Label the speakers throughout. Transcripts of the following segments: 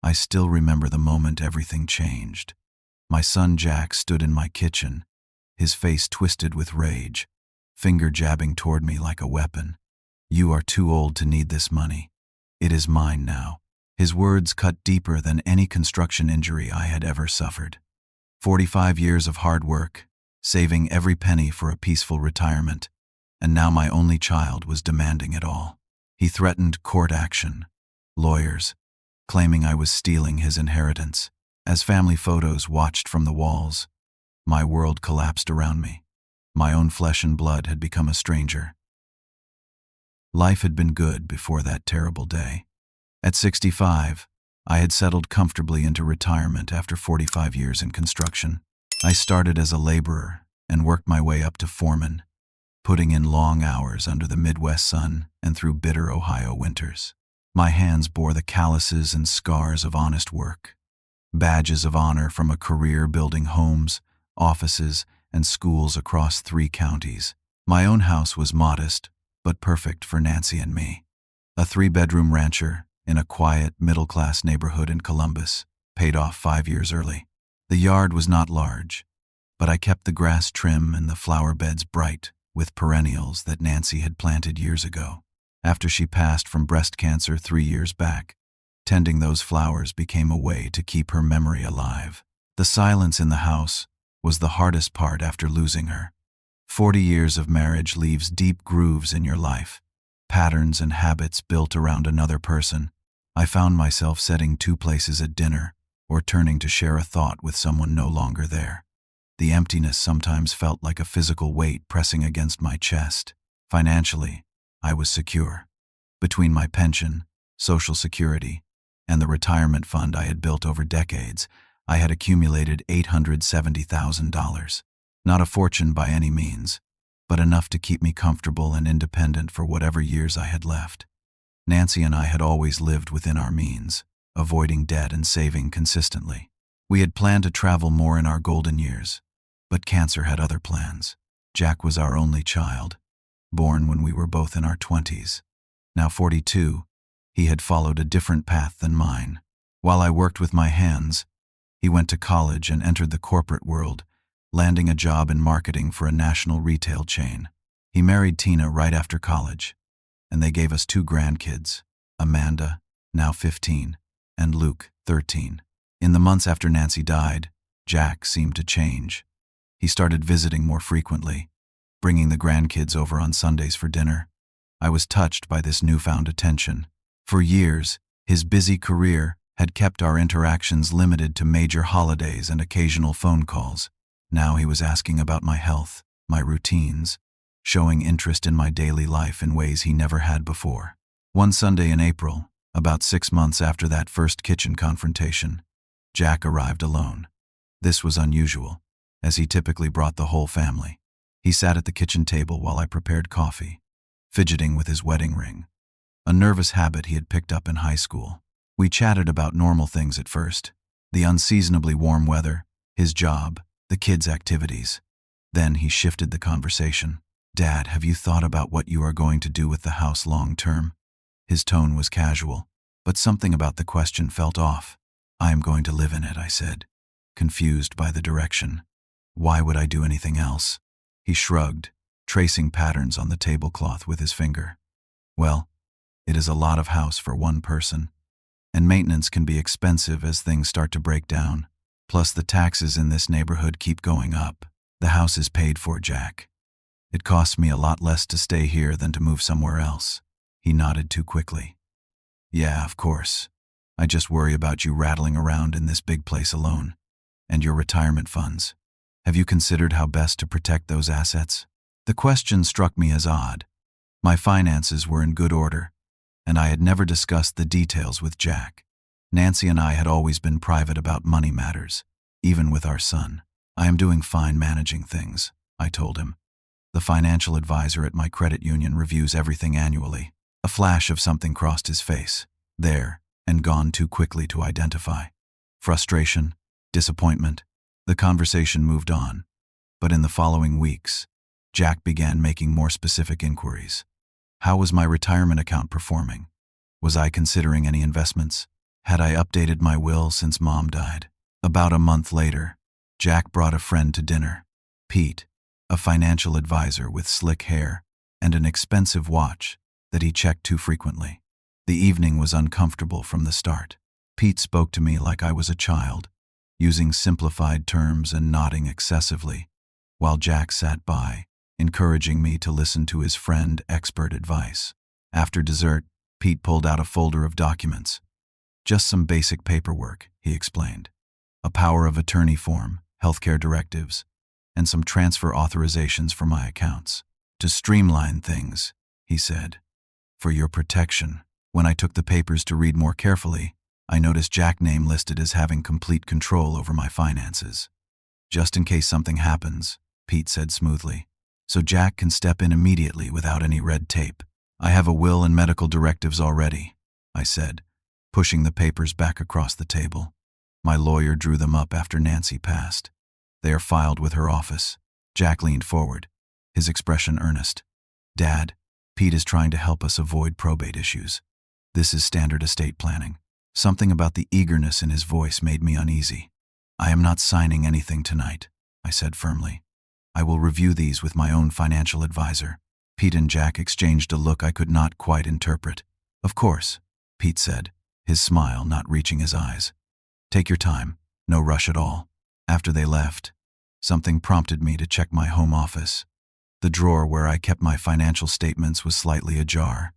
Speaker 1: I still remember the moment everything changed. My son Jack stood in my kitchen, his face twisted with rage, finger jabbing toward me like a weapon. "You are too old to need this money. It is mine now." His words cut deeper than any construction injury I had ever suffered. 45 years of hard work, saving every penny for a peaceful retirement, and now my only child was demanding it all. He threatened court action, lawyers, claiming I was stealing his inheritance. As family photos watched from the walls, my world collapsed around me. My own flesh and blood had become a stranger. Life had been good before that terrible day. At 65, I had settled comfortably into retirement after 45 years in construction. I started as a laborer and worked my way up to foreman, putting in long hours under the Midwest sun and through bitter Ohio winters. My hands bore the calluses and scars of honest work, badges of honor from a career building homes, offices, and schools across 3 counties. My own house was modest, but perfect for Nancy and me. A 3-bedroom rancher in a quiet, middle-class neighborhood in Columbus, paid off 5 years early. The yard was not large, but I kept the grass trim and the flower beds bright with perennials that Nancy had planted years ago. After she passed from breast cancer 3 years back, tending those flowers became a way to keep her memory alive. The silence in the house was the hardest part after losing her. 40 years of marriage leaves deep grooves in your life, patterns and habits built around another person. I found myself setting 2 places at dinner or turning to share a thought with someone no longer there. The emptiness sometimes felt like a physical weight pressing against my chest. Financially, I was secure. Between my pension, Social Security, and the retirement fund I had built over decades, I had accumulated $870,000. Not a fortune by any means, but enough to keep me comfortable and independent for whatever years I had left. Nancy and I had always lived within our means, avoiding debt and saving consistently. We had planned to travel more in our golden years, but cancer had other plans. Jack was our only child, born when we were both in our 20s. Now 42, he had followed a different path than mine. While I worked with my hands, he went to college and entered the corporate world, landing a job in marketing for a national retail chain. He married Tina right after college, and they gave us 2 grandkids, Amanda, now 15, and Luke, 13. In the months after Nancy died, Jack seemed to change. He started visiting more frequently, bringing the grandkids over on Sundays for dinner. I was touched by this newfound attention. For years, his busy career had kept our interactions limited to major holidays and occasional phone calls. Now he was asking about my health, my routines, showing interest in my daily life in ways he never had before. One Sunday in April, about 6 months after that first kitchen confrontation, Jack arrived alone. This was unusual, as he typically brought the whole family. He sat at the kitchen table while I prepared coffee, fidgeting with his wedding ring, a nervous habit he had picked up in high school. We chatted about normal things at first, the unseasonably warm weather, his job, the kids' activities. Then he shifted the conversation. "Dad, have you thought about what you are going to do with the house long term?" His tone was casual, but something about the question felt off. "I am going to live in it," I said, confused by the direction. "Why would I do anything else?" He shrugged, tracing patterns on the tablecloth with his finger. "Well, it is a lot of house for one person, and maintenance can be expensive as things start to break down. Plus the taxes in this neighborhood keep going up. The house is paid for, Jack. It costs me a lot less to stay here than to move somewhere else." He nodded too quickly. "Yeah, of course. I just worry about you rattling around in this big place alone. And your retirement funds. Have you considered how best to protect those assets?" The question struck me as odd. My finances were in good order, and I had never discussed the details with Jack. Nancy and I had always been private about money matters, even with our son. "I am doing fine managing things," I told him. "The financial advisor at my credit union reviews everything annually." A flash of something crossed his face, there, and gone too quickly to identify. Frustration, disappointment. The conversation moved on, but in the following weeks, Jack began making more specific inquiries. How was my retirement account performing? Was I considering any investments? Had I updated my will since Mom died? About a month later, Jack brought a friend to dinner. Pete, a financial advisor with slick hair and an expensive watch that he checked too frequently. The evening was uncomfortable from the start. Pete spoke to me like I was a child, using simplified terms and nodding excessively, while Jack sat by, encouraging me to listen to his friend expert advice. After dessert, Pete pulled out a folder of documents. Just some basic paperwork, he explained. A power of attorney form, healthcare directives, and some transfer authorizations for my accounts. To streamline things, he said. For your protection. When I took the papers to read more carefully, I noticed Jack's name listed as having complete control over my finances. Just in case something happens, Pete said smoothly, so Jack can step in immediately without any red tape. I have a will and medical directives already, I said, pushing the papers back across the table. My lawyer drew them up after Nancy passed. They are filed with her office. Jack leaned forward, his expression earnest. Dad, Pete is trying to help us avoid probate issues. This is standard estate planning. Something about the eagerness in his voice made me uneasy. I am not signing anything tonight, I said firmly. I will review these with my own financial advisor. Pete and Jack exchanged a look I could not quite interpret. Of course, Pete said, his smile not reaching his eyes. Take your time, no rush at all. After they left, something prompted me to check my home office. The drawer where I kept my financial statements was slightly ajar,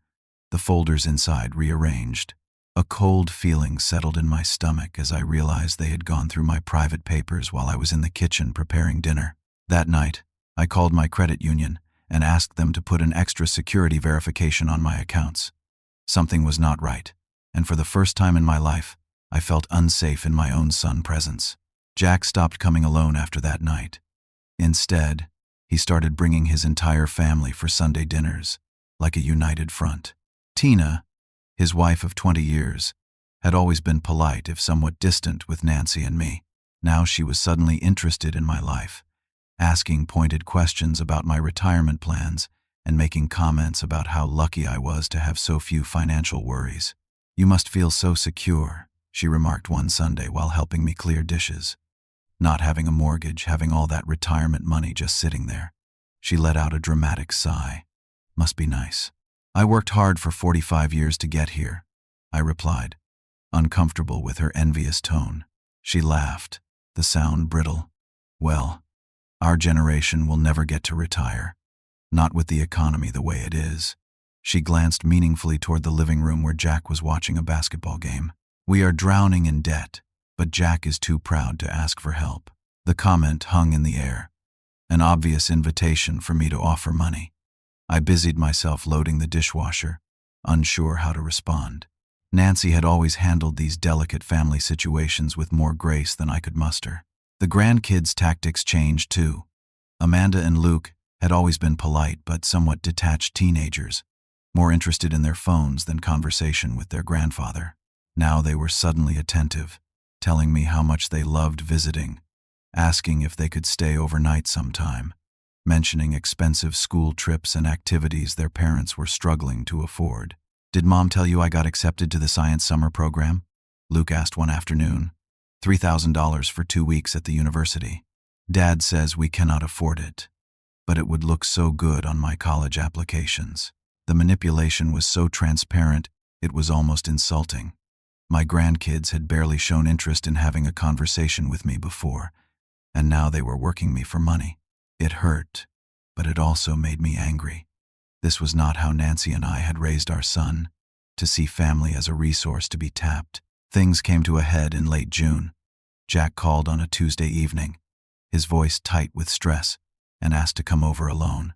Speaker 1: the folders inside rearranged. A cold feeling settled in my stomach as I realized they had gone through my private papers while I was in the kitchen preparing dinner. That night, I called my credit union and asked them to put an extra security verification on my accounts. Something was not right, and for the first time in my life, I felt unsafe in my own son's presence. Jack stopped coming alone after that night. Instead, he started bringing his entire family for Sunday dinners, like a united front. Tina, his wife of 20 years, had always been polite if somewhat distant with Nancy and me. Now she was suddenly interested in my life, asking pointed questions about my retirement plans and making comments about how lucky I was to have so few financial worries. You must feel so secure, she remarked one Sunday while helping me clear dishes. Not having a mortgage, having all that retirement money just sitting there. She let out a dramatic sigh. Must be nice. I worked hard for 45 years to get here, I replied, uncomfortable with her envious tone. She laughed, the sound brittle. Well, our generation will never get to retire. Not with the economy the way it is. She glanced meaningfully toward the living room where Jack was watching a basketball game. We are drowning in debt, but Jack is too proud to ask for help. The comment hung in the air, an obvious invitation for me to offer money. I busied myself loading the dishwasher, unsure how to respond. Nancy had always handled these delicate family situations with more grace than I could muster. The grandkids' tactics changed too. Amanda and Luke had always been polite but somewhat detached teenagers, more interested in their phones than conversation with their grandfather. Now they were suddenly attentive, telling me how much they loved visiting, asking if they could stay overnight sometime, mentioning expensive school trips and activities their parents were struggling to afford. Did Mom tell you I got accepted to the science summer program? Luke asked one afternoon. $3,000 for 2 weeks at the university. Dad says we cannot afford it, but it would look so good on my college applications. The manipulation was so transparent, it was almost insulting. My grandkids had barely shown interest in having a conversation with me before, and now they were working me for money. It hurt, but it also made me angry. This was not how Nancy and I had raised our son, to see family as a resource to be tapped. Things came to a head in late June. Jack called on a Tuesday evening, his voice tight with stress, and asked to come over alone.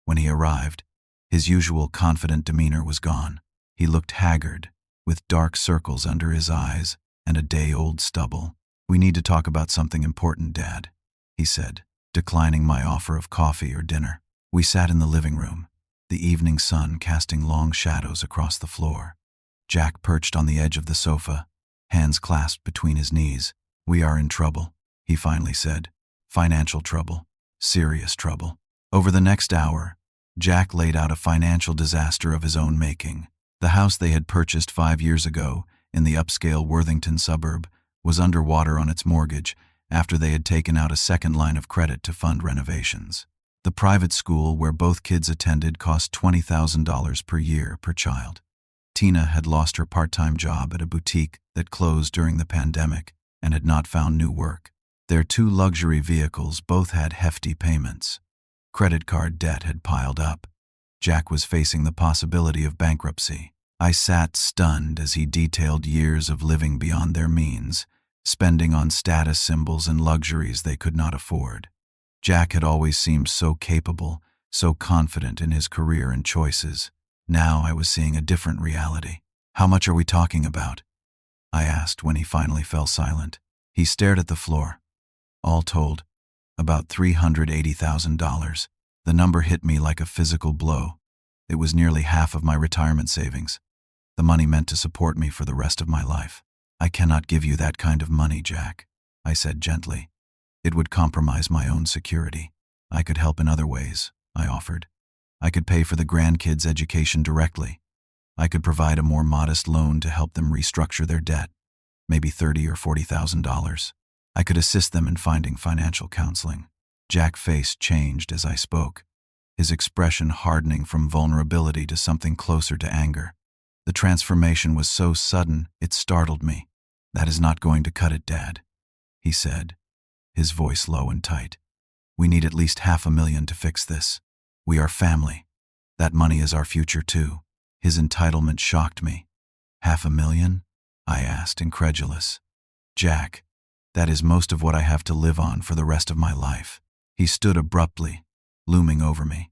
Speaker 1: When he arrived, his usual confident demeanor was gone. He looked haggard, with dark circles under his eyes and a day-old stubble. We need to talk about something important, Dad, he said, declining my offer of coffee or dinner. We sat in the living room, the evening sun casting long shadows across the floor. Jack perched on the edge of the sofa, hands clasped between his knees. We are in trouble, he finally said. Financial trouble. Serious trouble. Over the next hour, Jack laid out a financial disaster of his own making. The house they had purchased 5 years ago in the upscale Worthington suburb, was underwater on its mortgage after they had taken out a second line of credit to fund renovations. The private school where both kids attended cost $20,000 per year per child. Tina had lost her part-time job at a boutique that closed during the pandemic and had not found new work. Their two luxury vehicles both had hefty payments. Credit card debt had piled up. Jack was facing the possibility of bankruptcy. I sat stunned as he detailed years of living beyond their means, spending on status symbols and luxuries they could not afford. Jack had always seemed so capable, so confident in his career and choices. Now I was seeing a different reality. "How much are we talking about?" I asked when he finally fell silent. He stared at the floor. "All told, about $380,000. The number hit me like a physical blow. It was nearly half of my retirement savings. The money meant to support me for the rest of my life. "I cannot give you that kind of money, Jack," I said gently. "It would compromise my own security. I could help in other ways," I offered. "I could pay for the grandkids' education directly. I could provide a more modest loan to help them restructure their debt, maybe $30,000 or $40,000. I could assist them in finding financial counseling." Jack's face changed as I spoke, his expression hardening from vulnerability to something closer to anger. The transformation was so sudden, it startled me. "That is not going to cut it, Dad," he said, his voice low and tight. "We need at least $500,000 to fix this. We are family. That money is our future too." His entitlement shocked me. $500,000? I asked, incredulous. "Jack, that is most of what I have to live on for the rest of my life." He stood abruptly, looming over me.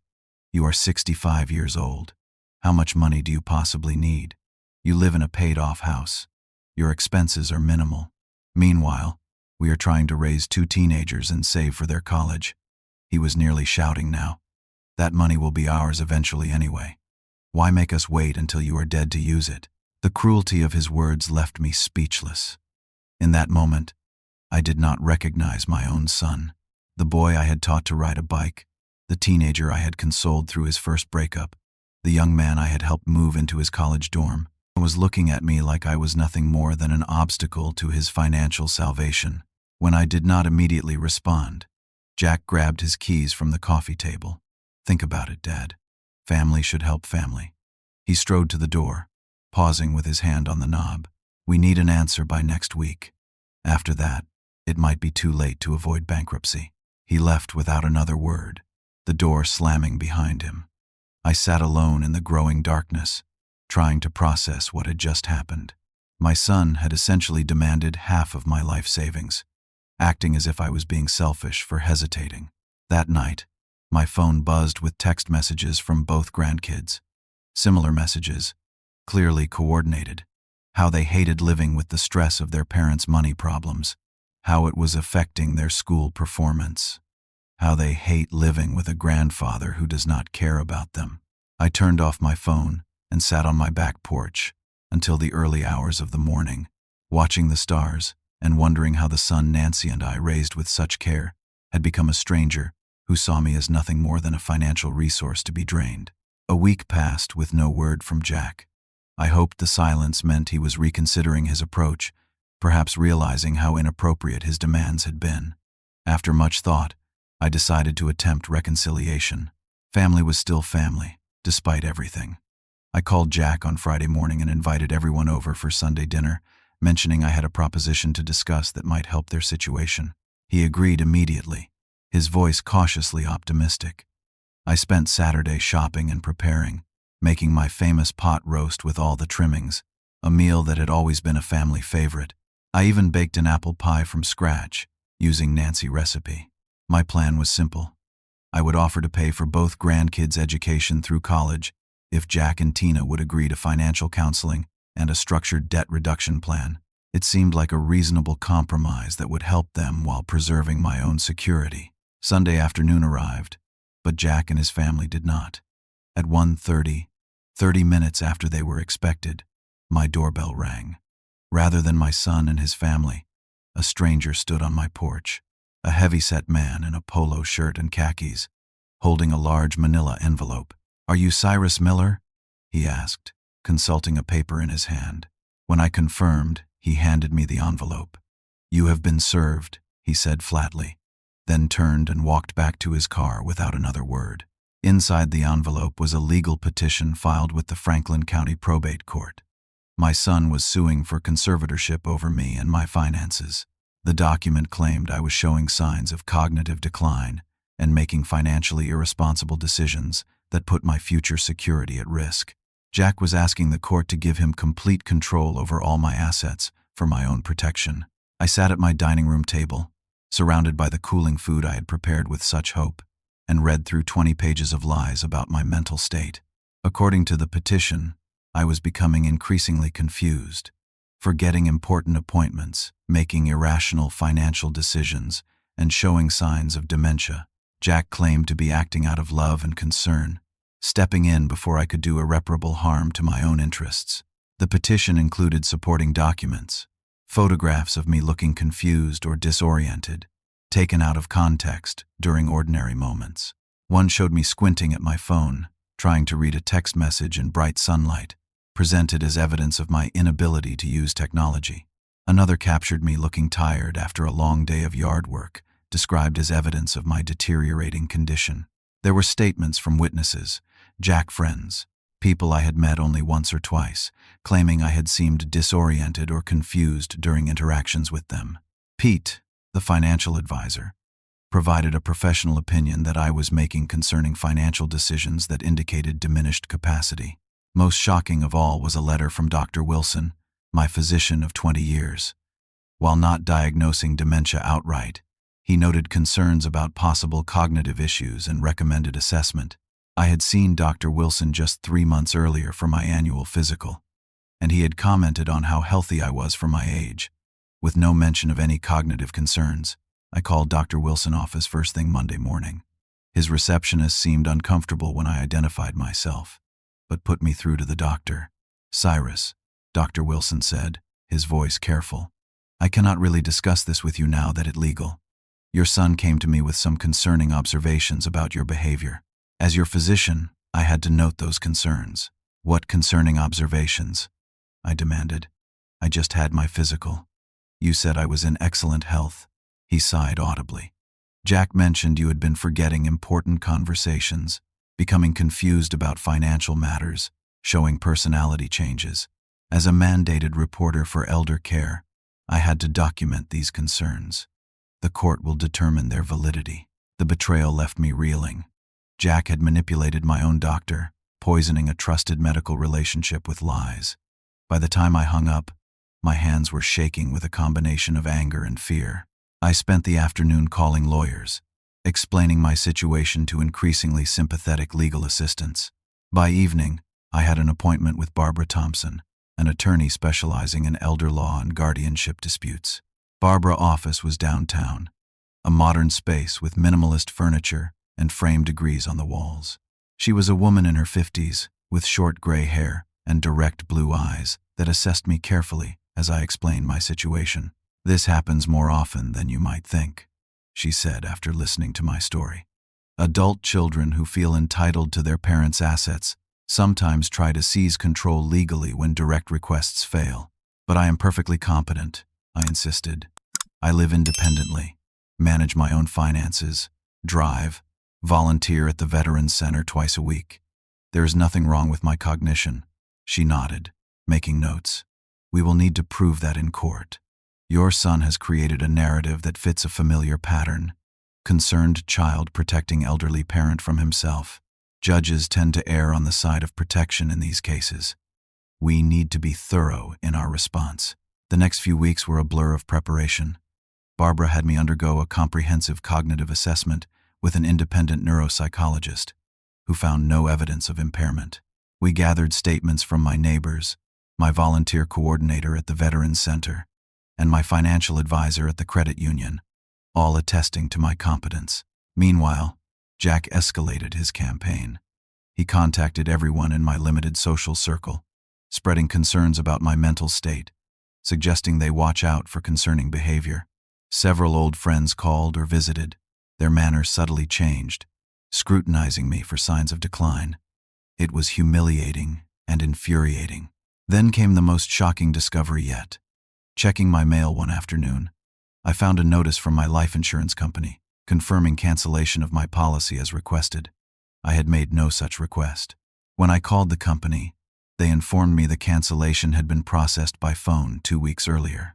Speaker 1: "You are 65 years old. How much money do you possibly need? You live in a paid-off house. Your expenses are minimal. Meanwhile, we are trying to raise 2 teenagers and save for their college." He was nearly shouting now. "That money will be ours eventually anyway. Why make us wait until you are dead to use it?" The cruelty of his words left me speechless. In that moment, I did not recognize my own son, the boy I had taught to ride a bike, the teenager I had consoled through his first breakup, the young man I had helped move into his college dorm. He was looking at me like I was nothing more than an obstacle to his financial salvation. When I did not immediately respond, Jack grabbed his keys from the coffee table. "Think about it, Dad. Family should help family." He strode to the door, pausing with his hand on the knob. "We need an answer by next week. After that, it might be too late to avoid bankruptcy." He left without another word, the door slamming behind him. I sat alone in the growing darkness, trying to process what had just happened. My son had essentially demanded half of my life savings, acting as if I was being selfish for hesitating. That night, my phone buzzed with text messages from both grandkids. Similar messages, clearly coordinated. How they hated living with the stress of their parents' money problems. How it was affecting their school performance. How they hate living with a grandfather who does not care about them. I turned off my phone and sat on my back porch until the early hours of the morning, watching the stars and wondering how the son Nancy and I raised with such care had become a stranger who saw me as nothing more than a financial resource to be drained. A week passed with no word from Jack. I hoped the silence meant he was reconsidering his approach, perhaps realizing how inappropriate his demands had been. After much thought, I decided to attempt reconciliation. Family was still family, despite everything. I called Jack on Friday morning and invited everyone over for Sunday dinner, mentioning I had a proposition to discuss that might help their situation. He agreed immediately, his voice cautiously optimistic. I spent Saturday shopping and preparing, making my famous pot roast with all the trimmings, a meal that had always been a family favorite. I even baked an apple pie from scratch, using Nancy's recipe. My plan was simple. I would offer to pay for both grandkids' education through college if Jack and Tina would agree to financial counseling and a structured debt reduction plan. It seemed like a reasonable compromise that would help them while preserving my own security. Sunday afternoon arrived, but Jack and his family did not. At 1:30, 30 minutes after they were expected, my doorbell rang. Rather than my son and his family, a stranger stood on my porch, a heavy-set man in a polo shirt and khakis, holding a large manila envelope. "Are you Cyrus Miller?" he asked, consulting a paper in his hand. When I confirmed, he handed me the envelope. "You have been served," he said flatly, then turned and walked back to his car without another word. Inside the envelope was a legal petition filed with the Franklin County Probate Court. My son was suing for conservatorship over me and my finances. The document claimed I was showing signs of cognitive decline and making financially irresponsible decisions that put my future security at risk. Jack was asking the court to give him complete control over all my assets for my own protection. I sat at my dining room table, surrounded by the cooling food I had prepared with such hope, and read through 20 pages of lies about my mental state. According to the petition, I was becoming increasingly confused, forgetting important appointments, making irrational financial decisions, and showing signs of dementia. Jack claimed to be acting out of love and concern, stepping in before I could do irreparable harm to my own interests. The petition included supporting documents, photographs of me looking confused or disoriented, taken out of context during ordinary moments. One showed me squinting at my phone, trying to read a text message in bright sunlight, presented as evidence of my inability to use technology. Another captured me looking tired after a long day of yard work, described as evidence of my deteriorating condition. There were statements from witnesses, Jack friends, people I had met only once or twice, claiming I had seemed disoriented or confused during interactions with them. Pete, the financial advisor, provided a professional opinion that I was making concerning financial decisions that indicated diminished capacity. Most shocking of all was a letter from Dr. Wilson, my physician of 20 years. While not diagnosing dementia outright, he noted concerns about possible cognitive issues and recommended assessment. I had seen Dr. Wilson just 3 months earlier for my annual physical, and he had commented on how healthy I was for my age. With no mention of any cognitive concerns, I called Dr. Wilson's office first thing Monday morning. His receptionist seemed uncomfortable when I identified myself, but put me through to the doctor. "Cyrus," Dr. Wilson said, his voice careful, "I cannot really discuss this with you now that it's legal. Your son came to me with some concerning observations about your behavior. As your physician, I had to note those concerns." "What concerning observations?" I demanded. "I just had my physical. You said I was in excellent health." He sighed audibly. "Jack mentioned you had been forgetting important conversations, becoming confused about financial matters, showing personality changes. As a mandated reporter for elder care, I had to document these concerns. The court will determine their validity." The betrayal left me reeling. Jack had manipulated my own doctor, poisoning a trusted medical relationship with lies. By the time I hung up, my hands were shaking with a combination of anger and fear. I spent the afternoon calling lawyers, explaining my situation to increasingly sympathetic legal assistants. By evening, I had an appointment with Barbara Thompson, an attorney specializing in elder law and guardianship disputes. Barbara's office was downtown, a modern space with minimalist furniture and framed degrees on the walls. She was a woman in her 50s, with short gray hair and direct blue eyes that assessed me carefully as I explained my situation. "This happens more often than you might think," she said after listening to my story. "Adult children who feel entitled to their parents' assets sometimes try to seize control legally when direct requests fail. But I am perfectly competent," I insisted. "I live independently, manage my own finances, drive, volunteer at the Veterans Center twice a week. There is nothing wrong with my cognition." She nodded, making notes. "We will need to prove that in court. Your son has created a narrative that fits a familiar pattern. Concerned child protecting elderly parent from himself. Judges tend to err on the side of protection in these cases. We need to be thorough in our response." The next few weeks were a blur of preparation. Barbara had me undergo a comprehensive cognitive assessment with an independent neuropsychologist, who found no evidence of impairment. We gathered statements from my neighbors, my volunteer coordinator at the Veterans Center, and my financial advisor at the credit union, all attesting to my competence. Meanwhile, Jack escalated his campaign. He contacted everyone in my limited social circle, spreading concerns about my mental state, suggesting they watch out for concerning behavior. Several old friends called or visited, their manner subtly changed, scrutinizing me for signs of decline. It was humiliating and infuriating. Then came the most shocking discovery yet. Checking my mail one afternoon, I found a notice from my life insurance company confirming cancellation of my policy as requested. I had made no such request. When I called the company, they informed me the cancellation had been processed by phone 2 weeks earlier.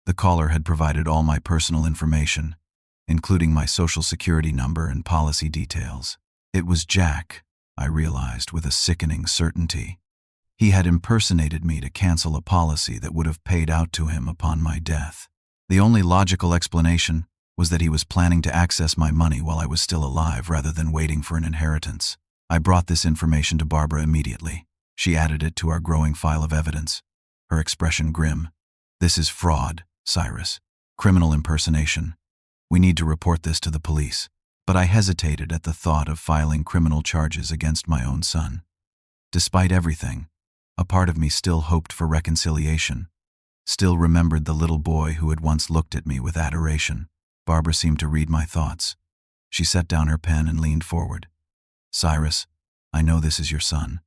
Speaker 1: The caller had provided all my personal information, including my social security number and policy details. It was Jack, I realized with a sickening certainty. He had impersonated me to cancel a policy that would have paid out to him upon my death. The only logical explanation was that he was planning to access my money while I was still alive rather than waiting for an inheritance. I brought this information to Barbara immediately. She added it to our growing file of evidence, her expression grim. "This is fraud, Cyrus. Criminal impersonation. We need to report this to the police." But I hesitated at the thought of filing criminal charges against my own son. Despite everything, a part of me still hoped for reconciliation, still remembered the little boy who had once looked at me with adoration. Barbara seemed to read my thoughts. She set down her pen and leaned forward. "Cyrus, I know this is your son,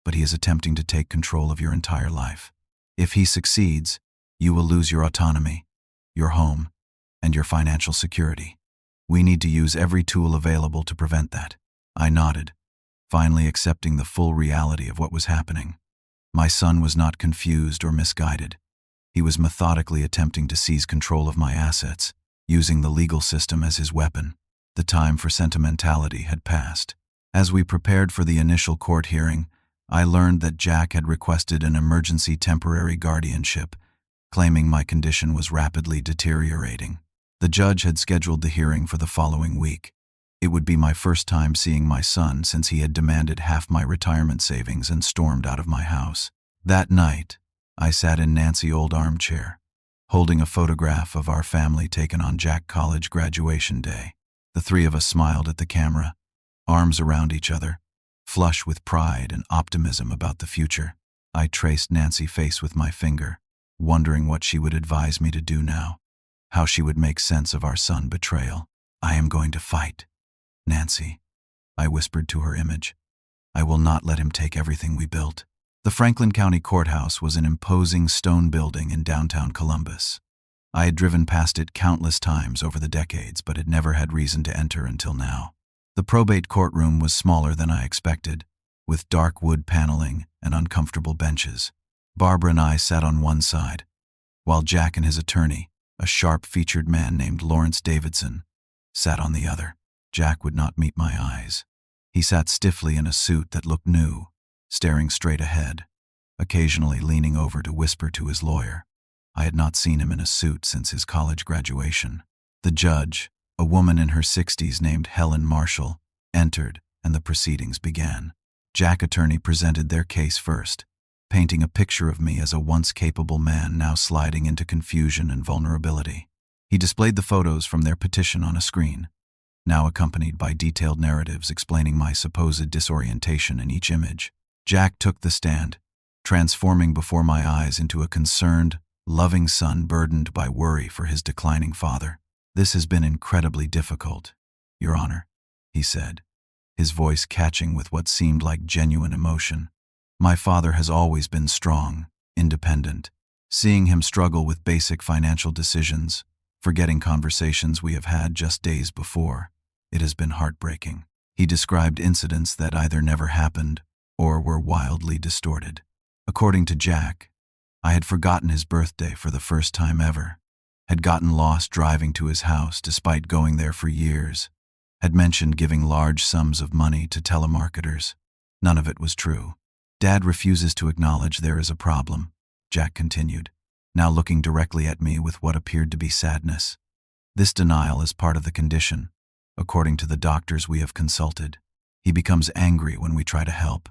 Speaker 1: but he is attempting to take control of your entire life. If he succeeds, you will lose your autonomy, your home, and your financial security. We need to use every tool available to prevent that." I nodded, finally accepting the full reality of what was happening. My son was not confused or misguided. He was methodically attempting to seize control of my assets, using the legal system as his weapon. The time for sentimentality had passed. As we prepared for the initial court hearing, I learned that Jack had requested an emergency temporary guardianship, claiming my condition was rapidly deteriorating. The judge had scheduled the hearing for the following week. It would be my first time seeing my son since he had demanded half my retirement savings and stormed out of my house. That night, I sat in Nancy's old armchair, holding a photograph of our family taken on Jack College graduation day. The three of us smiled at the camera, arms around each other, flush with pride and optimism about the future. I traced Nancy's face with my finger, wondering what she would advise me to do now, how she would make sense of our son's betrayal. "I am going to fight, Nancy," I whispered to her image. "I will not let him take everything we built." The Franklin County Courthouse was an imposing stone building in downtown Columbus. I had driven past it countless times over the decades, but had never had reason to enter until now. The probate courtroom was smaller than I expected, with dark wood paneling and uncomfortable benches. Barbara and I sat on one side, while Jack and his attorney, a sharp-featured man named Lawrence Davidson, sat on the other. Jack would not meet my eyes. He sat stiffly in a suit that looked new, staring straight ahead, occasionally leaning over to whisper to his lawyer. I had not seen him in a suit since his college graduation. The judge, a woman in her 60s named Helen Marshall, entered, and the proceedings began. Jack's attorney presented their case first, painting a picture of me as a once capable man now sliding into confusion and vulnerability. He displayed the photos from their petition on a screen, now accompanied by detailed narratives explaining my supposed disorientation in each image. Jack took the stand, transforming before my eyes into a concerned, loving son burdened by worry for his declining father. "This has been incredibly difficult, Your Honor," he said, his voice catching with what seemed like genuine emotion. "My father has always been strong, independent. Seeing him struggle with basic financial decisions, forgetting conversations we have had just days before, it has been heartbreaking." He described incidents that either never happened or were wildly distorted. According to Jack, I had forgotten his birthday for the first time ever, had gotten lost driving to his house despite going there for years, had mentioned giving large sums of money to telemarketers. None of it was true. "Dad refuses to acknowledge there is a problem," Jack continued, now looking directly at me with what appeared to be sadness. "This denial is part of the condition, according to the doctors we have consulted. He becomes angry when we try to help.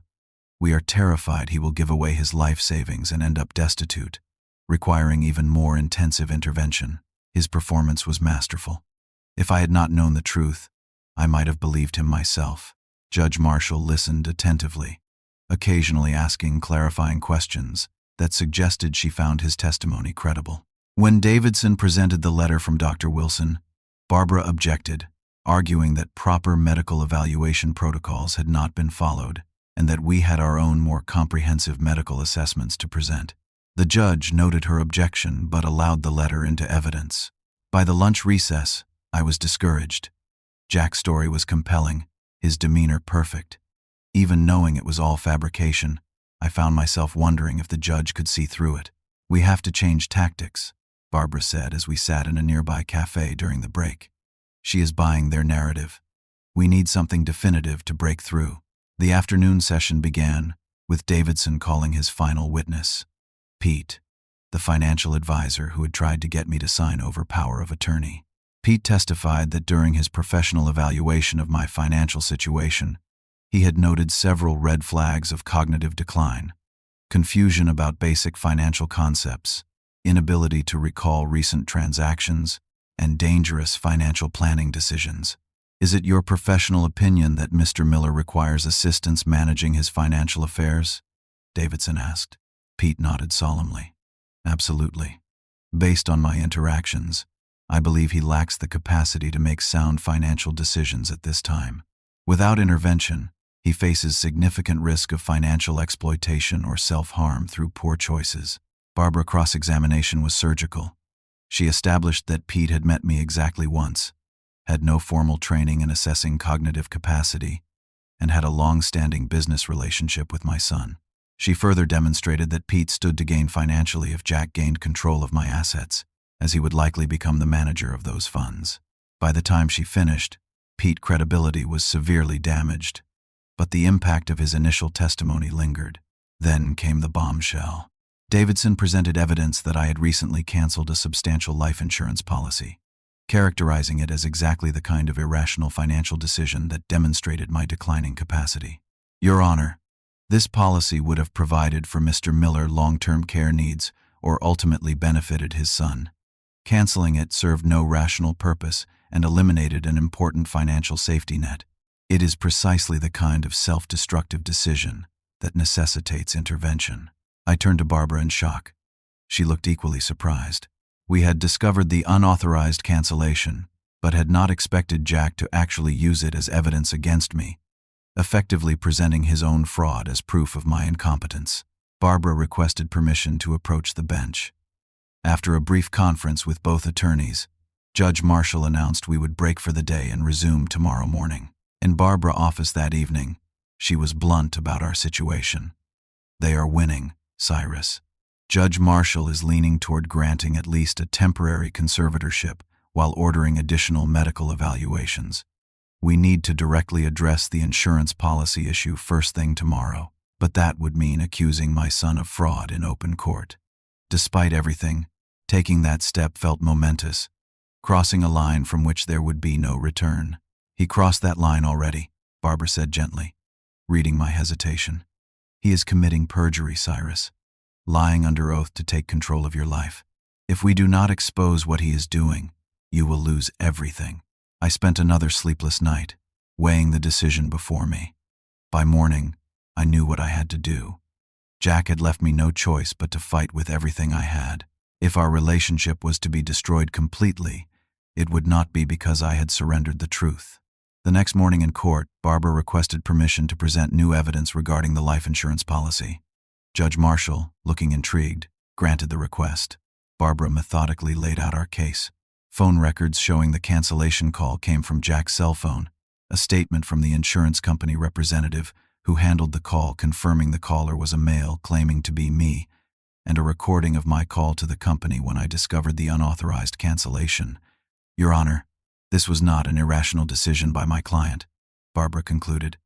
Speaker 1: We are terrified he will give away his life savings and end up destitute, requiring even more intensive intervention." His performance was masterful. If I had not known the truth, I might have believed him myself. Judge Marshall listened attentively, occasionally asking clarifying questions that suggested she found his testimony credible. When Davidson presented the letter from Dr. Wilson, Barbara objected, arguing that proper medical evaluation protocols had not been followed and that we had our own more comprehensive medical assessments to present. The judge noted her objection but allowed the letter into evidence. By the lunch recess, I was discouraged. Jack's story was compelling, his demeanor perfect. Even knowing it was all fabrication, I found myself wondering if the judge could see through it. "We have to change tactics," Barbara said as we sat in a nearby cafe during the break. "She is buying their narrative. We need something definitive to break through." The afternoon session began, with Davidson calling his final witness, Pete, the financial advisor who had tried to get me to sign over power of attorney. Pete testified that during his professional evaluation of my financial situation, he had noted several red flags of cognitive decline: confusion about basic financial concepts, inability to recall recent transactions, and dangerous financial planning decisions. "Is it your professional opinion that Mr. Miller requires assistance managing his financial affairs?" Davidson asked. Pete nodded solemnly. "Absolutely. Based on my interactions, I believe he lacks the capacity to make sound financial decisions at this time. Without intervention, he faces significant risk of financial exploitation or self-harm through poor choices." Barbara's cross-examination was surgical. She established that Pete had met me exactly once, had no formal training in assessing cognitive capacity, and had a long-standing business relationship with my son. She further demonstrated that Pete stood to gain financially if Jack gained control of my assets, as he would likely become the manager of those funds. By the time she finished, Pete's credibility was severely damaged, but the impact of his initial testimony lingered. Then came the bombshell. Davidson presented evidence that I had recently canceled a substantial life insurance policy, characterizing it as exactly the kind of irrational financial decision that demonstrated my declining capacity. "Your Honor, this policy would have provided for Mr. Miller long-term care needs or ultimately benefited his son. Canceling it served no rational purpose and eliminated an important financial safety net. It is precisely the kind of self-destructive decision that necessitates intervention." I turned to Barbara in shock. She looked equally surprised. We had discovered the unauthorized cancellation, but had not expected Jack to actually use it as evidence against me, effectively presenting his own fraud as proof of my incompetence. Barbara requested permission to approach the bench. After a brief conference with both attorneys, Judge Marshall announced we would break for the day and resume tomorrow morning. In Barbara's office that evening, she was blunt about our situation. "They are winning, Cyrus. Judge Marshall is leaning toward granting at least a temporary conservatorship while ordering additional medical evaluations. We need to directly address the insurance policy issue first thing tomorrow, but that would mean accusing my son of fraud in open court." Despite everything, taking that step felt momentous, crossing a line from which there would be no return. "He crossed that line already," Barbara said gently, reading my hesitation. "He is committing perjury, Cyrus, lying under oath to take control of your life. If we do not expose what he is doing, you will lose everything." I spent another sleepless night, weighing the decision before me. By morning, I knew what I had to do. Jack had left me no choice but to fight with everything I had. If our relationship was to be destroyed completely, it would not be because I had surrendered the truth. The next morning in court, Barbara requested permission to present new evidence regarding the life insurance policy. Judge Marshall, looking intrigued, granted the request. Barbara methodically laid out our case. Phone records showing the cancellation call came from Jack's cell phone, a statement from the insurance company representative who handled the call confirming the caller was a male claiming to be me, and a recording of my call to the company when I discovered the unauthorized cancellation. "Your Honor, this was not an irrational decision by my client," Barbara concluded.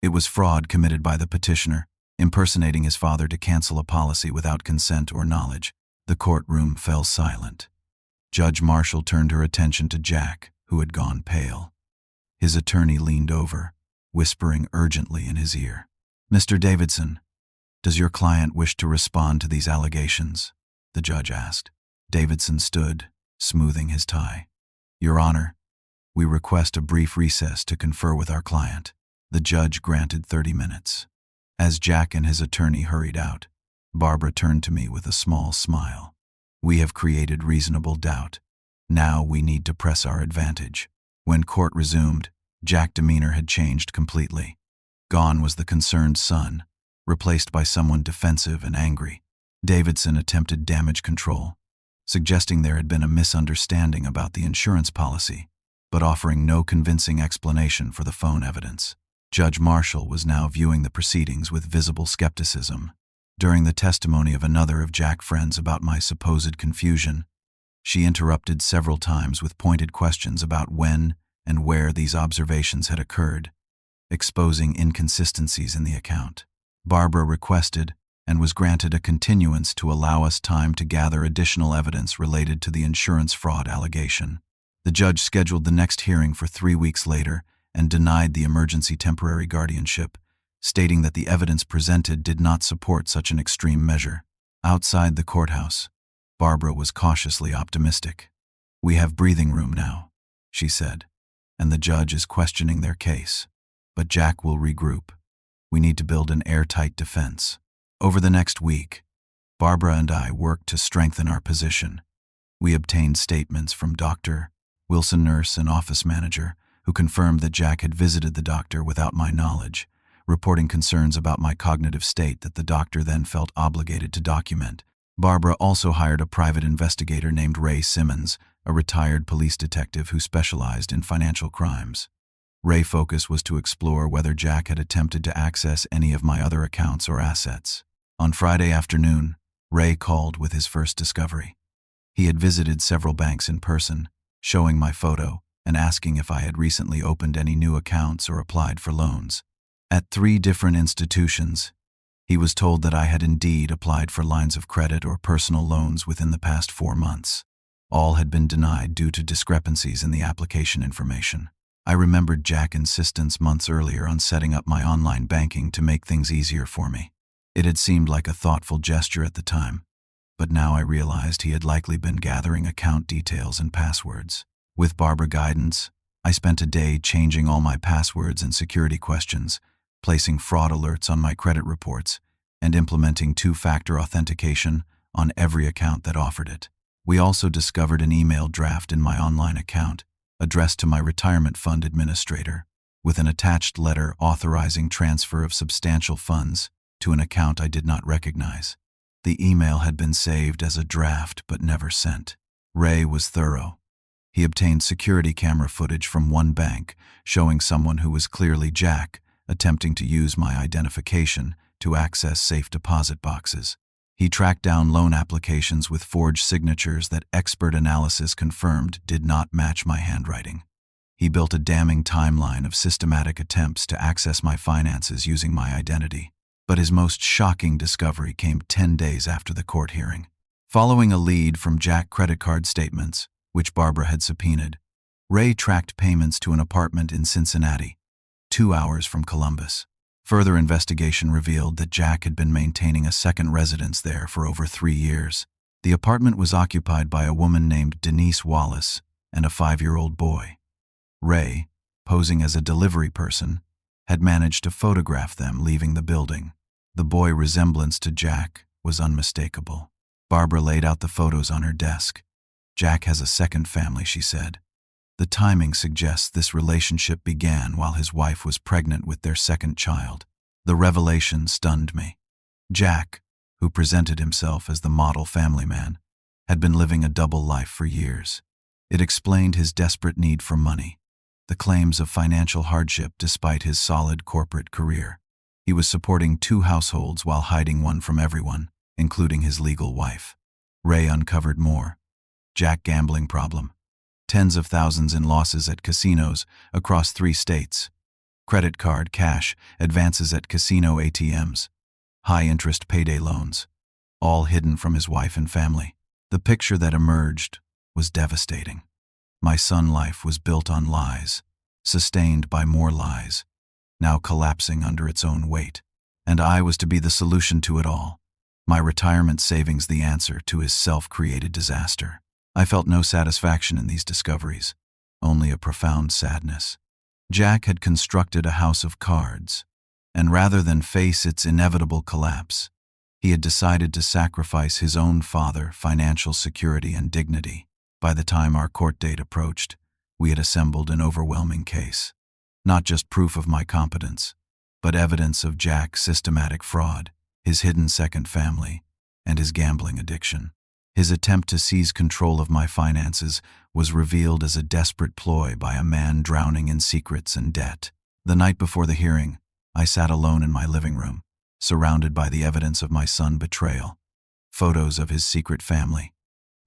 Speaker 1: "It was fraud committed by the petitioner, impersonating his father to cancel a policy without consent or knowledge." The courtroom fell silent. Judge Marshall turned her attention to Jack, who had gone pale. His attorney leaned over, whispering urgently in his ear. "Mr. Davidson, does your client wish to respond to these allegations?" the judge asked. Davidson stood, smoothing his tie. "Your Honor, we request a brief recess to confer with our client." The judge granted 30 minutes. As Jack and his attorney hurried out, Barbara turned to me with a small smile. "We have created reasonable doubt. Now we need to press our advantage." When court resumed, Jack's demeanor had changed completely. Gone was the concerned son, replaced by someone defensive and angry. Davidson attempted damage control, suggesting there had been a misunderstanding about the insurance policy, but offering no convincing explanation for the phone evidence. Judge Marshall was now viewing the proceedings with visible skepticism. During the testimony of another of Jack's friends about my supposed confusion, she interrupted several times with pointed questions about when and where these observations had occurred, exposing inconsistencies in the account. Barbara requested and was granted a continuance to allow us time to gather additional evidence related to the insurance fraud allegation. The judge scheduled the next hearing for 3 weeks later and denied the emergency temporary guardianship, stating that the evidence presented did not support such an extreme measure. Outside the courthouse, Barbara was cautiously optimistic. "We have breathing room now," she said, "and the judge is questioning their case. But Jack will regroup. We need to build an airtight defense." Over the next week, Barbara and I worked to strengthen our position. We obtained statements from Dr. Wilson, nurse and office manager, who confirmed that Jack had visited the doctor without my knowledge, reporting concerns about my cognitive state that the doctor then felt obligated to document. Barbara also hired a private investigator named Ray Simmons, a retired police detective who specialized in financial crimes. Ray's focus was to explore whether Jack had attempted to access any of my other accounts or assets. On Friday afternoon, Ray called with his first discovery. He had visited several banks in person, showing my photo and asking if I had recently opened any new accounts or applied for loans. At 3 different institutions, he was told that I had indeed applied for lines of credit or personal loans within the past 4 months. All had been denied due to discrepancies in the application information. I remembered Jack's insistence months earlier on setting up my online banking to make things easier for me. It had seemed like a thoughtful gesture at the time, but now I realized he had likely been gathering account details and passwords. With Barbara guidance, I spent a day changing all my passwords and security questions, placing fraud alerts on my credit reports, and implementing 2-factor authentication on every account that offered it. We also discovered an email draft in my online account, addressed to my retirement fund administrator, with an attached letter authorizing transfer of substantial funds to an account I did not recognize. The email had been saved as a draft but never sent. Ray was thorough. He obtained security camera footage from one bank showing someone who was clearly Jack attempting to use my identification to access safe deposit boxes. He tracked down loan applications with forged signatures that expert analysis confirmed did not match my handwriting. He built a damning timeline of systematic attempts to access my finances using my identity. But his most shocking discovery came 10 days after the court hearing. Following a lead from Jack's credit card statements, which Barbara had subpoenaed, Ray tracked payments to an apartment in Cincinnati, 2 hours from Columbus. Further investigation revealed that Jack had been maintaining a second residence there for over 3 years. The apartment was occupied by a woman named Denise Wallace and a 5-year-old boy. Ray, posing as a delivery person, had managed to photograph them leaving the building. The boy's resemblance to Jack was unmistakable. Barbara laid out the photos on her desk. "Jack has a second family," she said. "The timing suggests this relationship began while his wife was pregnant with their second child." The revelation stunned me. Jack, who presented himself as the model family man, had been living a double life for years. It explained his desperate need for money, the claims of financial hardship despite his solid corporate career. He was supporting 2 households while hiding one from everyone, including his legal wife. Ray uncovered more. Jack's gambling problem. Tens of thousands in losses at casinos across 3 states. Credit card, cash, advances at casino ATMs. High-interest payday loans. All hidden from his wife and family. The picture that emerged was devastating. My son's life was built on lies, sustained by more lies, now collapsing under its own weight. And I was to be the solution to it all. My retirement savings the answer to his self-created disaster. I felt no satisfaction in these discoveries, only a profound sadness. Jack had constructed a house of cards, and rather than face its inevitable collapse, he had decided to sacrifice his own father, financial security, and dignity. By the time our court date approached, we had assembled an overwhelming case. Not just proof of my competence, but evidence of Jack's systematic fraud, his hidden second family, and his gambling addiction. His attempt to seize control of my finances was revealed as a desperate ploy by a man drowning in secrets and debt. The night before the hearing, I sat alone in my living room, surrounded by the evidence of my son's betrayal. Photos of his secret family,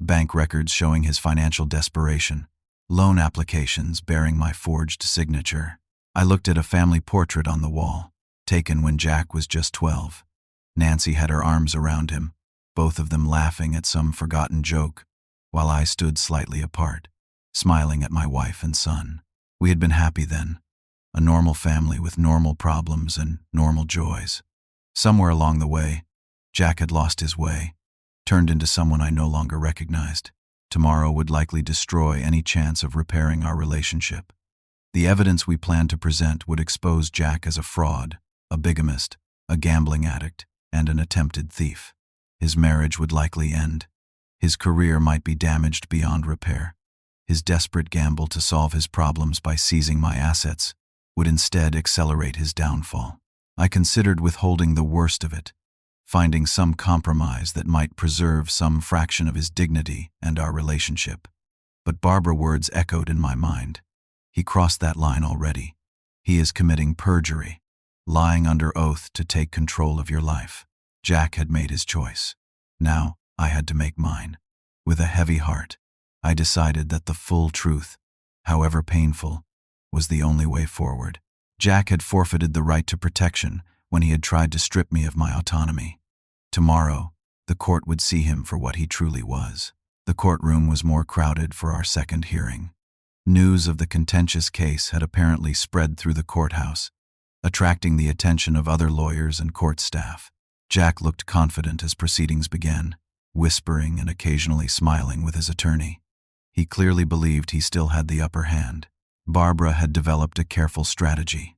Speaker 1: bank records showing his financial desperation, loan applications bearing my forged signature. I looked at a family portrait on the wall, taken when Jack was just 12. Nancy had her arms around him, both of them laughing at some forgotten joke, while I stood slightly apart, smiling at my wife and son. We had been happy then, a normal family with normal problems and normal joys. Somewhere along the way, Jack had lost his way, turned into someone I no longer recognized. Tomorrow would likely destroy any chance of repairing our relationship. The evidence we planned to present would expose Jack as a fraud, a bigamist, a gambling addict, and an attempted thief. His marriage would likely end. His career might be damaged beyond repair. His desperate gamble to solve his problems by seizing my assets would instead accelerate his downfall. I considered withholding the worst of it, finding some compromise that might preserve some fraction of his dignity and our relationship. But Barbara's words echoed in my mind. He crossed that line already. He is committing perjury, lying under oath to take control of your life. Jack had made his choice. Now, I had to make mine. With a heavy heart, I decided that the full truth, however painful, was the only way forward. Jack had forfeited the right to protection when he had tried to strip me of my autonomy. Tomorrow, the court would see him for what he truly was. The courtroom was more crowded for our second hearing. News of the contentious case had apparently spread through the courthouse, attracting the attention of other lawyers and court staff. Jack looked confident as proceedings began, whispering and occasionally smiling with his attorney. He clearly believed he still had the upper hand. Barbara had developed a careful strategy.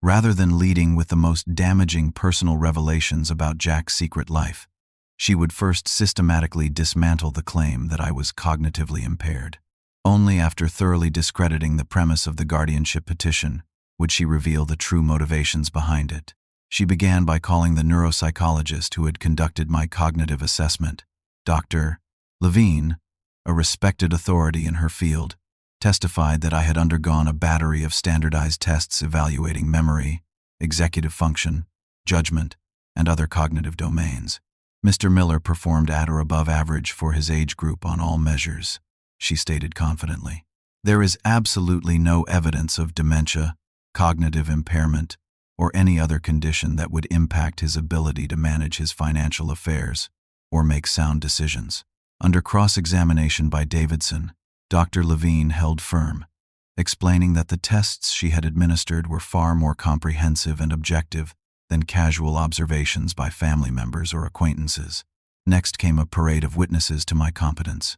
Speaker 1: Rather than leading with the most damaging personal revelations about Jack's secret life, she would first systematically dismantle the claim that I was cognitively impaired. Only after thoroughly discrediting the premise of the guardianship petition would she reveal the true motivations behind it. She began by calling the neuropsychologist who had conducted my cognitive assessment. Dr. Levine, a respected authority in her field, testified that I had undergone a battery of standardized tests evaluating memory, executive function, judgment, and other cognitive domains. Mr. Miller performed at or above average for his age group on all measures, she stated confidently. There is absolutely no evidence of dementia, cognitive impairment, or any other condition that would impact his ability to manage his financial affairs or make sound decisions. Under cross-examination by Davidson, Dr. Levine held firm, explaining that the tests she had administered were far more comprehensive and objective than casual observations by family members or acquaintances. Next came a parade of witnesses to my competence.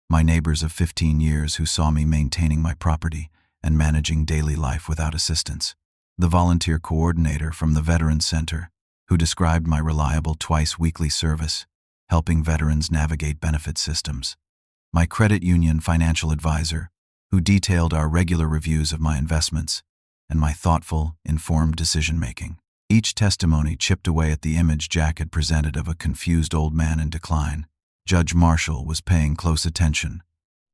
Speaker 1: My neighbors of 15 years who saw me maintaining my property and managing daily life without assistance. The volunteer coordinator from the Veterans Center, who described my reliable twice-weekly service, helping veterans navigate benefit systems. My credit union financial advisor, who detailed our regular reviews of my investments, and my thoughtful, informed decision-making. Each testimony chipped away at the image Jack had presented of a confused old man in decline. Judge Marshall was paying close attention,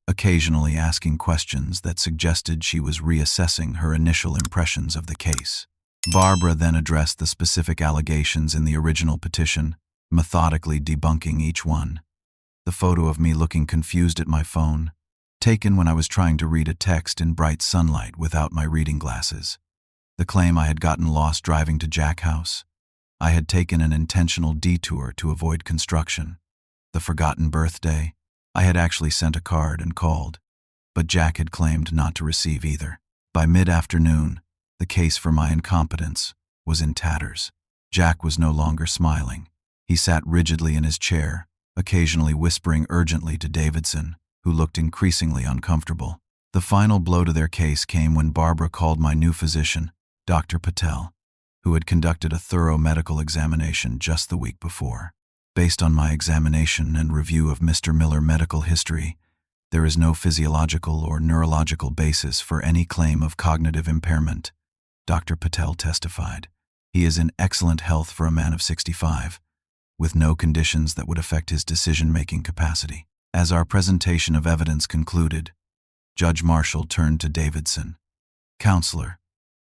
Speaker 1: occasionally asking questions that suggested she was reassessing her initial impressions of the case. Barbara then addressed the specific allegations in the original petition, methodically debunking each one. The photo of me looking confused at my phone, taken when I was trying to read a text in bright sunlight without my reading glasses. The claim I had gotten lost driving to Jack House. I had taken an intentional detour to avoid construction. The forgotten birthday. I had actually sent a card and called, but Jack had claimed not to receive either. By mid-afternoon, the case for my incompetence was in tatters. Jack was no longer smiling. He sat rigidly in his chair, occasionally whispering urgently to Davidson, who looked increasingly uncomfortable. The final blow to their case came when Barbara called my new physician, Dr. Patel, who had conducted a thorough medical examination just the week before. Based on my examination and review of Mr. Miller's medical history, there is no physiological or neurological basis for any claim of cognitive impairment, Dr. Patel testified. He is in excellent health for a man of 65, with no conditions that would affect his decision-making capacity. As our presentation of evidence concluded, Judge Marshall turned to Davidson. Counselor,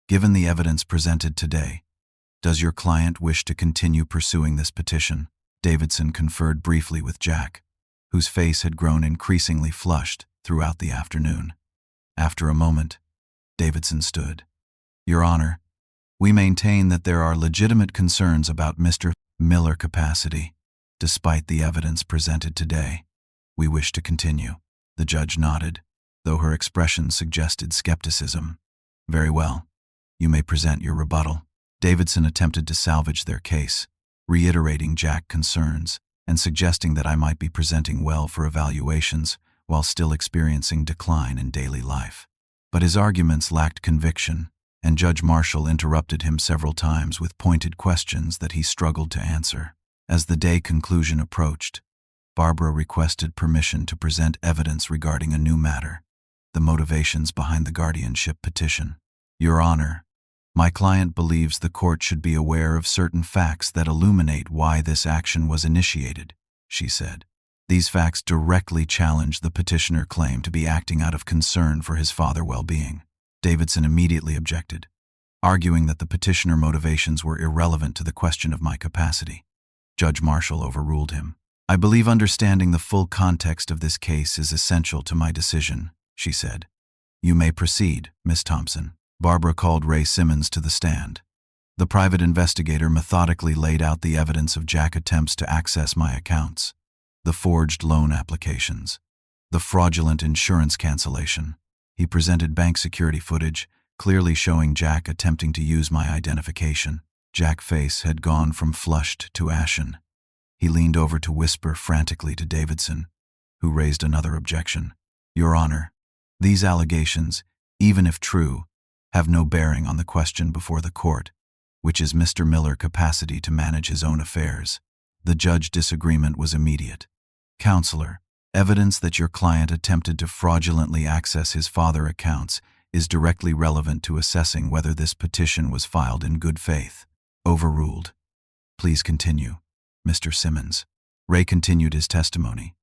Speaker 1: given the evidence presented today, does your client wish to continue pursuing this petition? Davidson conferred briefly with Jack, whose face had grown increasingly flushed throughout the afternoon. After a moment, Davidson stood. Your Honor, we maintain that there are legitimate concerns about Mr. Miller's capacity. Despite the evidence presented today, we wish to continue. The judge nodded, though her expression suggested skepticism. Very well. You may present your rebuttal. Davidson attempted to salvage their case, reiterating Jack's concerns and suggesting that I might be presenting well for evaluations while still experiencing decline in daily life. But his arguments lacked conviction, and Judge Marshall interrupted him several times with pointed questions that he struggled to answer. As the day conclusion approached, Barbara requested permission to present evidence regarding a new matter, the motivations behind the guardianship petition. Your Honor, my client believes the court should be aware of certain facts that illuminate why this action was initiated, she said. These facts directly challenge the petitioner claim to be acting out of concern for his father's well-being. Davidson immediately objected, arguing that the petitioner motivations were irrelevant to the question of my capacity. Judge Marshall overruled him. I believe understanding the full context of this case is essential to my decision, she said. You may proceed, Miss Thompson. Barbara called Ray Simmons to the stand. The private investigator methodically laid out the evidence of Jack's attempts to access my accounts, the forged loan applications, the fraudulent insurance cancellation. He presented bank security footage, clearly showing Jack attempting to use my identification. Jack's face had gone from flushed to ashen. He leaned over to whisper frantically to Davidson, who raised another objection. Your Honor, these allegations, even if true, have no bearing on the question before the court, which is Mr. Miller's capacity to manage his own affairs. The judge's disagreement was immediate. Counselor, evidence that your client attempted to fraudulently access his father's accounts is directly relevant to assessing whether this petition was filed in good faith. Overruled. Please continue, Mr. Simmons. Ray continued his testimony,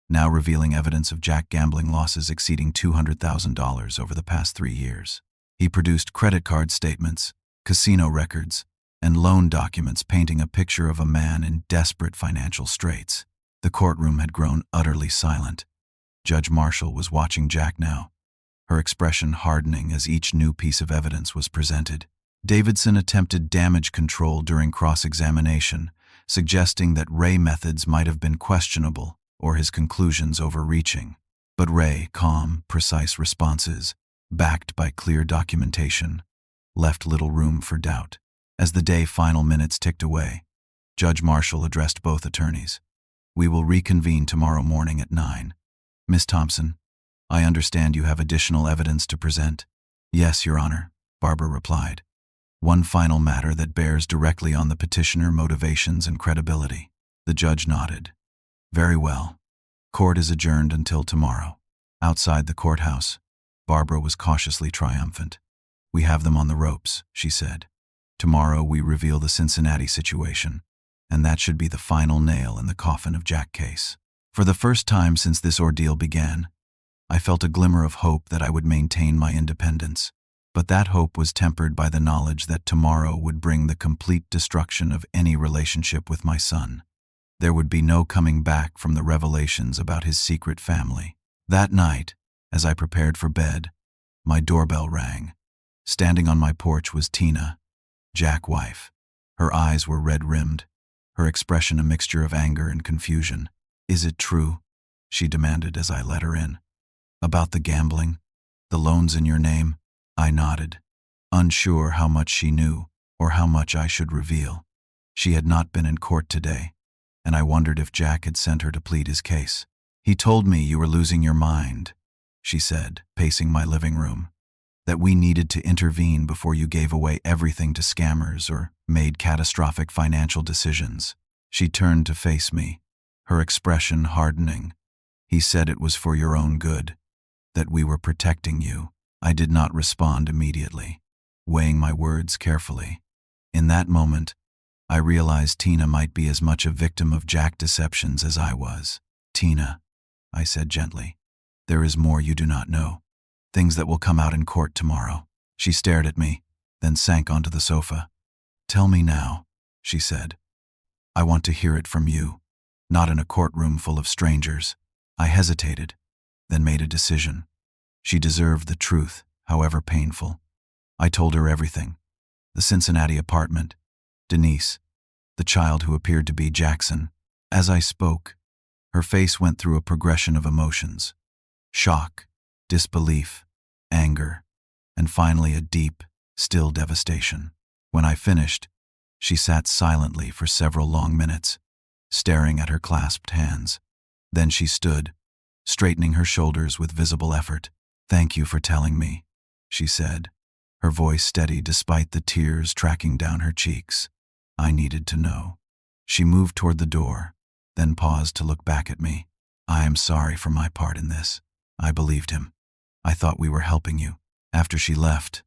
Speaker 1: now revealing evidence of Jack's gambling losses exceeding $200,000 over the past 3 years. He produced credit card statements, casino records, and loan documents painting a picture of a man in desperate financial straits. The courtroom had grown utterly silent. Judge Marshall was watching Jack now, her expression hardening as each new piece of evidence was presented. Davidson attempted damage control during cross-examination, suggesting that Ray's methods might have been questionable or his conclusions overreaching. But Ray's calm, precise responses, backed by clear documentation, left little room for doubt. As the day's final minutes ticked away, Judge Marshall addressed both attorneys. We will reconvene tomorrow morning at 9. Miss Thompson, I understand you have additional evidence to present. Yes, Your Honor, Barbara replied. One final matter that bears directly on the petitioner motivations and credibility. The judge nodded. Very well. Court is adjourned until tomorrow. Outside the courthouse, Barbara was cautiously triumphant. We have them on the ropes, she said. Tomorrow we reveal the Cincinnati situation, and that should be the final nail in the coffin of Jack's case. For the first time since this ordeal began, I felt a glimmer of hope that I would maintain my independence. But that hope was tempered by the knowledge that tomorrow would bring the complete destruction of any relationship with my son. There would be no coming back from the revelations about his secret family. That night, as I prepared for bed, my doorbell rang. Standing on my porch was Tina, Jack's wife. Her eyes were red-rimmed, her expression a mixture of anger and confusion. Is it true? She demanded as I let her in. About the gambling? The loans in your name? I nodded, unsure how much she knew or how much I should reveal. She had not been in court today, and I wondered if Jack had sent her to plead his case. He told me you were losing your mind, she said, pacing my living room, that we needed to intervene before you gave away everything to scammers or made catastrophic financial decisions. She turned to face me, her expression hardening. He said it was for your own good, that we were protecting you. I did not respond immediately, weighing my words carefully. In that moment, I realized Tina might be as much a victim of Jack deceptions as I was. "Tina," I said gently, "there is more you do not know. Things that will come out in court tomorrow." She stared at me, then sank onto the sofa. "Tell me now," she said. "I want to hear it from you, not in a courtroom full of strangers." I hesitated, then made a decision. She deserved the truth, however painful. I told her everything. The Cincinnati apartment, Denise, the child who appeared to be Jackson. As I spoke, her face went through a progression of emotions: shock, disbelief, anger, and finally a deep, still devastation. When I finished, she sat silently for several long minutes, staring at her clasped hands. Then she stood, straightening her shoulders with visible effort. "Thank you for telling me," she said, her voice steady despite the tears tracking down her cheeks. "I needed to know." She moved toward the door, then paused to look back at me. "I am sorry for my part in this. I believed him. I thought we were helping you." After she left,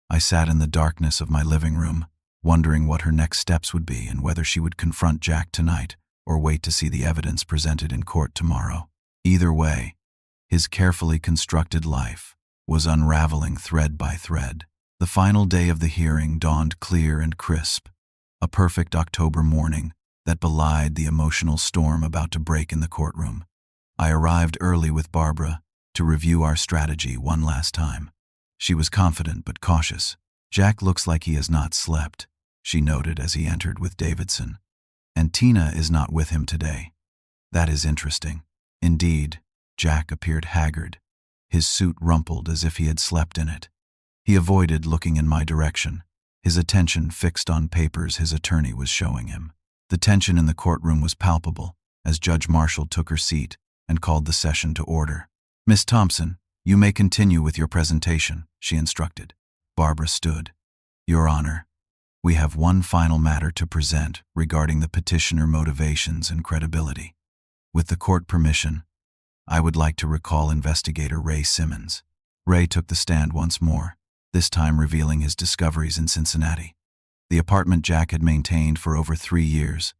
Speaker 1: I sat in the darkness of my living room, wondering what her next steps would be and whether she would confront Jack tonight or wait to see the evidence presented in court tomorrow. Either way, his carefully constructed life was unraveling thread by thread. The final day of the hearing dawned clear and crisp, a perfect October morning that belied the emotional storm about to break in the courtroom. I arrived early with Barbara to review our strategy one last time. She was confident but cautious. "Jack looks like he has not slept," she noted as he entered with Davidson. "And Tina is not with him today. That is interesting." Indeed, Jack appeared haggard, his suit rumpled as if he had slept in it. He avoided looking in my direction, his attention fixed on papers his attorney was showing him. The tension in the courtroom was palpable as Judge Marshall took her seat and called the session to order. "Miss Thompson, you may continue with your presentation," she instructed. Barbara stood. "Your Honor, we have one final matter to present regarding the petitioner motivations and credibility. With the court permission, I would like to recall investigator Ray Simmons." Ray took the stand once more, this time revealing his discoveries in Cincinnati. The apartment Jack had maintained for over 3 years,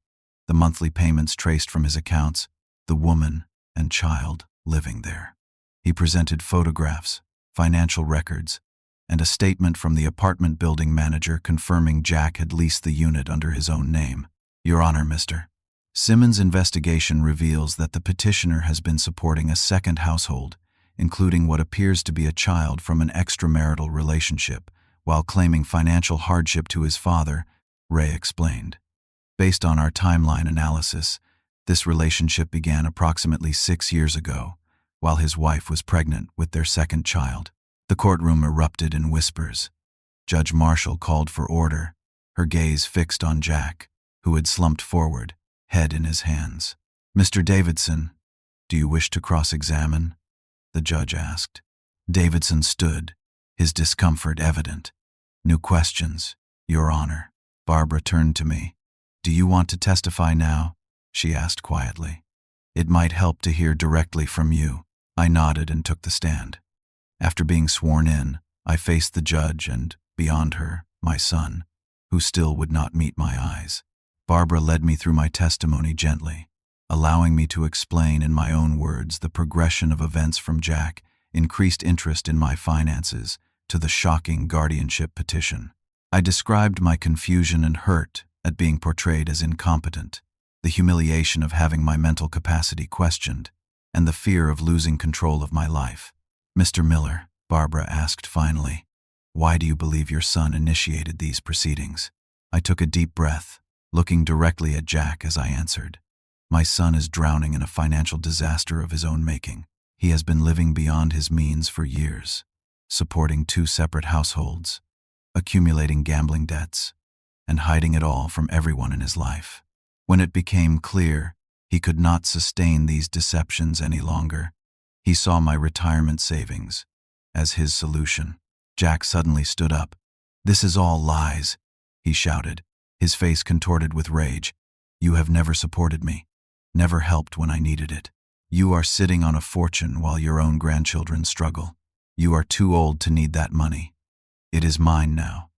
Speaker 1: the monthly payments traced from his accounts, the woman and child living there. He presented photographs, financial records, and a statement from the apartment building manager confirming Jack had leased the unit under his own name. "Your Honor, Mr. Simmons' investigation reveals that the petitioner has been supporting a second household, including what appears to be a child from an extramarital relationship, while claiming financial hardship to his father," Ray explained. "Based on our timeline analysis, this relationship began approximately 6 years ago, while his wife was pregnant with their second child." The courtroom erupted in whispers. Judge Marshall called for order, her gaze fixed on Jack, who had slumped forward, head in his hands. "Mr. Davidson, do you wish to cross-examine?" the judge asked. Davidson stood, his discomfort evident. "New questions, Your Honor." Barbara turned to me. "Do you want to testify now?" she asked quietly. "It might help to hear directly from you." I nodded and took the stand. After being sworn in, I faced the judge and, beyond her, my son, who still would not meet my eyes. Barbara led me through my testimony gently, allowing me to explain in my own words the progression of events from Jack, increased interest in my finances, to the shocking guardianship petition. I described my confusion and hurt at being portrayed as incompetent, the humiliation of having my mental capacity questioned, and the fear of losing control of my life. "Mr. Miller," Barbara asked finally, "why do you believe your son initiated these proceedings?" I took a deep breath, looking directly at Jack as I answered. "My son is drowning in a financial disaster of his own making. He has been living beyond his means for years, supporting 2 separate households, accumulating gambling debts, and hiding it all from everyone in his life. When it became clear he could not sustain these deceptions any longer, he saw my retirement savings as his solution." Jack suddenly stood up. "This is all lies," he shouted, his face contorted with rage. "You have never supported me, never helped when I needed it. You are sitting on a fortune while your own grandchildren struggle. You are too old to need that money. It is mine now.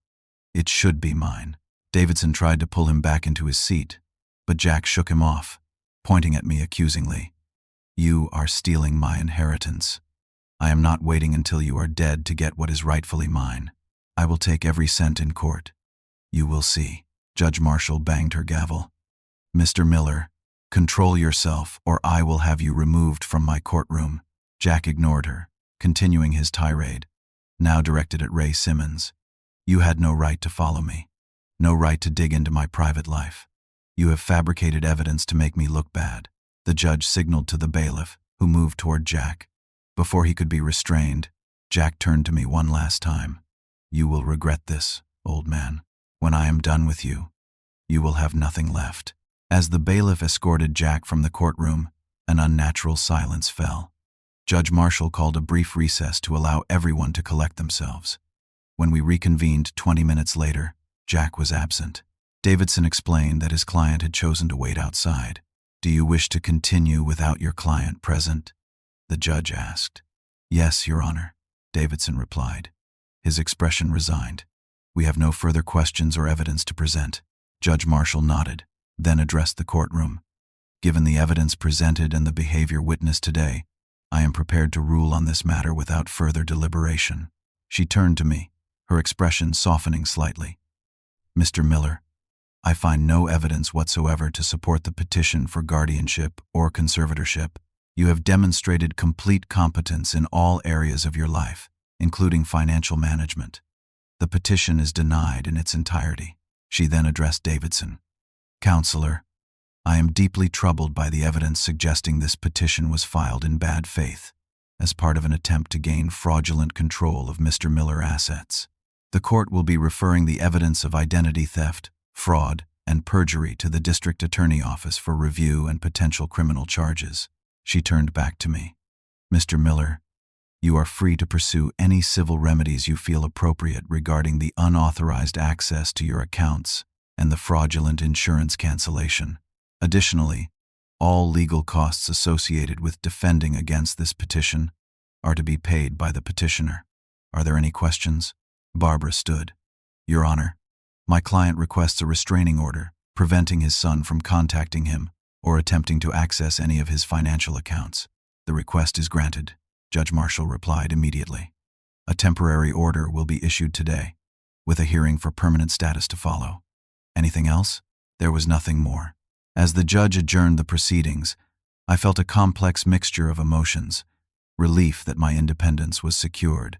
Speaker 1: It should be mine." Davidson tried to pull him back into his seat, but Jack shook him off, pointing at me accusingly. You are stealing my inheritance. I am not waiting until you are dead to get what is rightfully mine. I will take every cent in court. You will see. Judge Marshall banged her gavel. Mr. Miller, control yourself or I will have you removed from my courtroom. Jack ignored her, continuing his tirade, now directed at Ray Simmons. You had no right to follow me. No right to dig into my private life. You have fabricated evidence to make me look bad. The judge signaled to the bailiff, who moved toward Jack. Before he could be restrained, Jack turned to me one last time. You will regret this, old man. When I am done with you, you will have nothing left. As the bailiff escorted Jack from the courtroom, an unnatural silence fell. Judge Marshall called a brief recess to allow everyone to collect themselves. When we reconvened 20 minutes later, Jack was absent. Davidson explained that his client had chosen to wait outside. Do you wish to continue without your client present? The judge asked. Yes, Your Honor, Davidson replied. His expression resigned. We have no further questions or evidence to present. Judge Marshall nodded, then addressed the courtroom. Given the evidence presented and the behavior witnessed today, I am prepared to rule on this matter without further deliberation. She turned to me, her expression softening slightly. Mr. Miller, I find no evidence whatsoever to support the petition for guardianship or conservatorship. You have demonstrated complete competence in all areas of your life, including financial management. The petition is denied in its entirety. She then addressed Davidson. Counselor, I am deeply troubled by the evidence suggesting this petition was filed in bad faith, as part of an attempt to gain fraudulent control of Mr. Miller's assets. The court will be referring the evidence of identity theft, fraud, and perjury to the District Attorney Office for review and potential criminal charges. She turned back to me. Mr. Miller, you are free to pursue any civil remedies you feel appropriate regarding the unauthorized access to your accounts and the fraudulent insurance cancellation. Additionally, all legal costs associated with defending against this petition are to be paid by the petitioner. Are there any questions? Barbara stood. Your Honor, my client requests a restraining order, preventing his son from contacting him or attempting to access any of his financial accounts. The request is granted, Judge Marshall replied immediately. A temporary order will be issued today, with a hearing for permanent status to follow. Anything else? There was nothing more. As the judge adjourned the proceedings, I felt a complex mixture of emotions: relief that my independence was secured,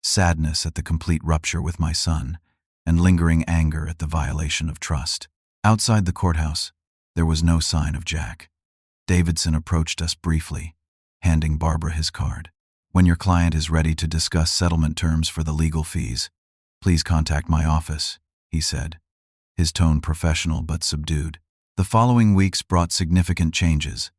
Speaker 1: sadness at the complete rupture with my son, and lingering anger at the violation of trust. Outside the courthouse, there was no sign of Jack. Davidson approached us briefly, handing Barbara his card. When your client is ready to discuss settlement terms for the legal fees, please contact my office, he said, his tone professional but subdued. The following weeks brought significant changes.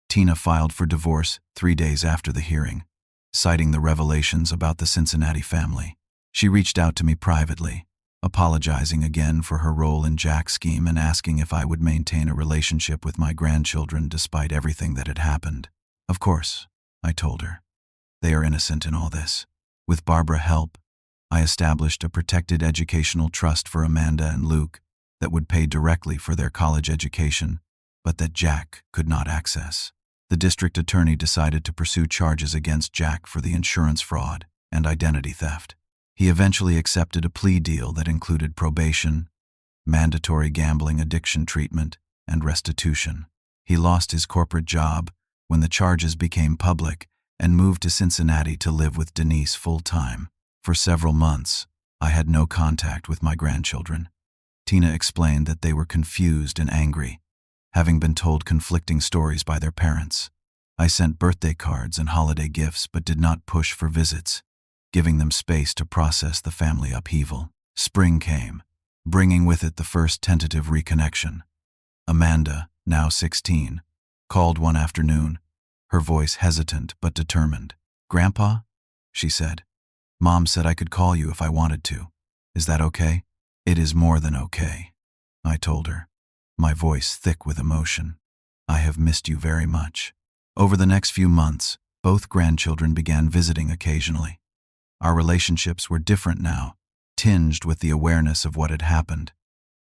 Speaker 1: Tina filed for divorce 3 days after the hearing, citing the revelations about the Cincinnati family. She reached out to me privately, apologizing again for her role in Jack's scheme and asking if I would maintain a relationship with my grandchildren despite everything that had happened. Of course, I told her. They are innocent in all this. With Barbara's help, I established a protected educational trust for Amanda and Luke that would pay directly for their college education, but that Jack could not access. The district attorney decided to pursue charges against Jack for the insurance fraud and identity theft. He eventually accepted a plea deal that included probation, mandatory gambling addiction treatment, and restitution. He lost his corporate job when the charges became public and moved to Cincinnati to live with Denise full-time. For several months, I had no contact with my grandchildren. Tina explained that they were confused and angry, having been told conflicting stories by their parents. I sent birthday cards and holiday gifts but did not push for visits, giving them space to process the family upheaval. Spring came, bringing with it the first tentative reconnection. Amanda, now 16, called one afternoon, her voice hesitant but determined. "Grandpa," she said, "Mom said I could call you if I wanted to. Is that okay?" "It is more than okay," I told her, my voice thick with emotion. "I have missed you very much." Over the next few months, both grandchildren began visiting occasionally. Our relationships were different now, tinged with the awareness of what had happened,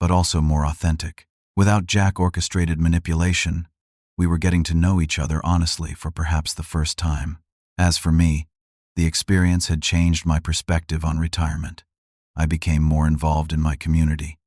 Speaker 1: but also more authentic. Without Jack-orchestrated manipulation, we were getting to know each other honestly for perhaps the first time. As for me, the experience had changed my perspective on retirement. I became more involved in my community,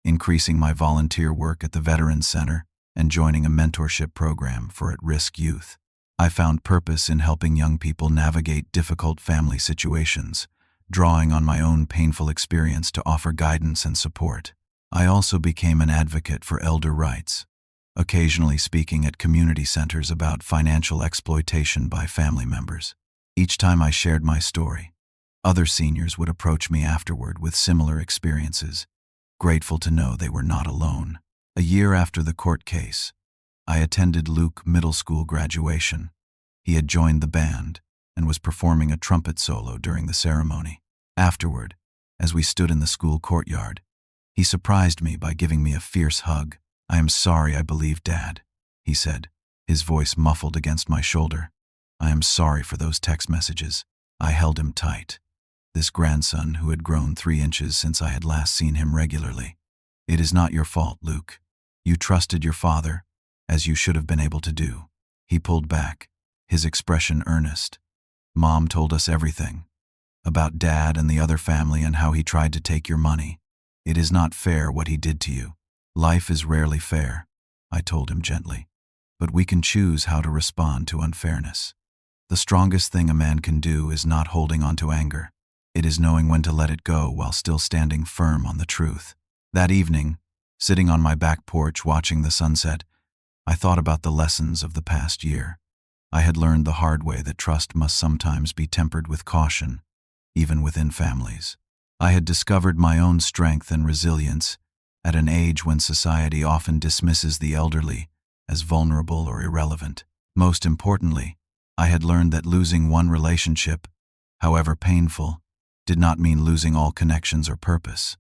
Speaker 1: increasing my volunteer work at the Veterans Center and joining a mentorship program for at-risk youth. I found purpose in helping young people navigate difficult family situations, drawing on my own painful experience to offer guidance and support. I also became an advocate for elder rights, occasionally speaking at community centers about financial exploitation by family members. Each time I shared my story, other seniors would approach me afterward with similar experiences, grateful to know they were not alone. A year after the court case, I attended Luke Middle School graduation. He had joined the band and was performing a trumpet solo during the ceremony. Afterward, as we stood in the school courtyard, he surprised me by giving me a fierce hug. "I am sorry I believed Dad," he said, his voice muffled against my shoulder. "I am sorry for those text messages." I held him tight. This grandson who had grown 3 inches since I had last seen him regularly. "It is not your fault, Luke. You trusted your father, as you should have been able to do." He pulled back, his expression earnest. "Mom told us everything. About Dad and the other family and how he tried to take your money. It is not fair what he did to you. Life is rarely fair," I told him gently. "But we can choose how to respond to unfairness. The strongest thing a man can do is not holding on to anger. It is knowing when to let it go while still standing firm on the truth." That evening, sitting on my back porch watching the sunset, I thought about the lessons of the past year. I had learned the hard way that trust must sometimes be tempered with caution, even within families. I had discovered my own strength and resilience at an age when society often dismisses the elderly as vulnerable or irrelevant. Most importantly, I had learned that losing one relationship, however painful, did not mean losing all connections or purpose.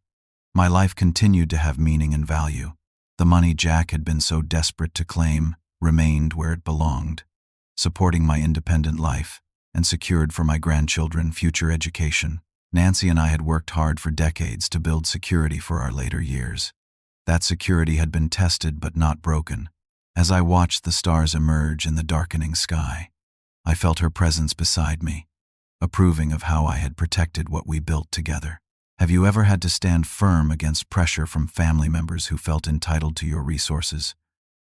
Speaker 1: My life continued to have meaning and value. The money Jack had been so desperate to claim remained where it belonged, supporting my independent life and secured for my grandchildren future education. Nancy and I had worked hard for decades to build security for our later years. That security had been tested but not broken. As I watched the stars emerge in the darkening sky, I felt her presence beside me, approving of how I had protected what we built together. Have you ever had to stand firm against pressure from family members who felt entitled to your resources?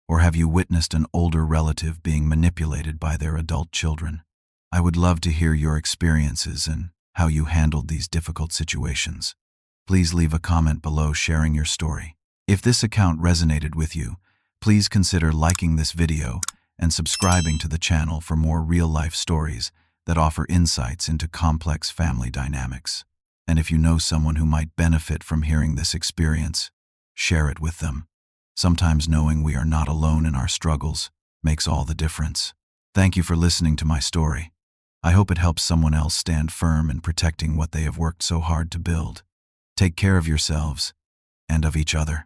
Speaker 1: Or have you witnessed an older relative being manipulated by their adult children? I would love to hear your experiences and how you handled these difficult situations. Please leave a comment below sharing your story. If this account resonated with you, please consider liking this video and subscribing to the channel for more real-life stories that offer insights into complex family dynamics. And if you know someone who might benefit from hearing this experience, share it with them. Sometimes knowing we are not alone in our struggles makes all the difference. Thank you for listening to my story. I hope it helps someone else stand firm in protecting what they have worked so hard to build. Take care of yourselves and of each other.